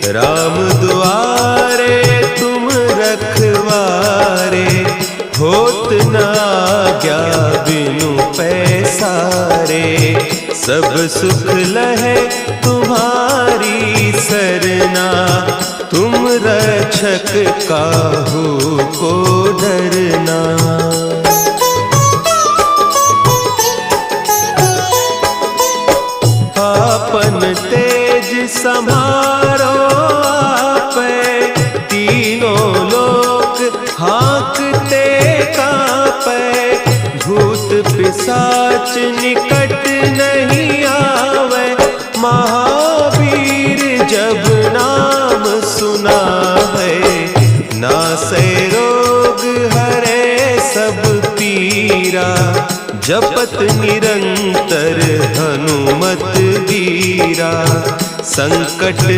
राम दुआरे तुम रखवारे, होत न आज्ञा बिनु पैसारे। सब सुख लहे तुम्हारी सरना, तुम रक्षक काहू को डरना। आपन तेज समारो आपे, तीनों लोक हाँकते कांपे। भूत पिशाच निकट नहीं आवे, महावीर जब नाम सुना है। नासै रोग हरे सब पीरा, जपत निरंतर हनुमत बीरा। संकट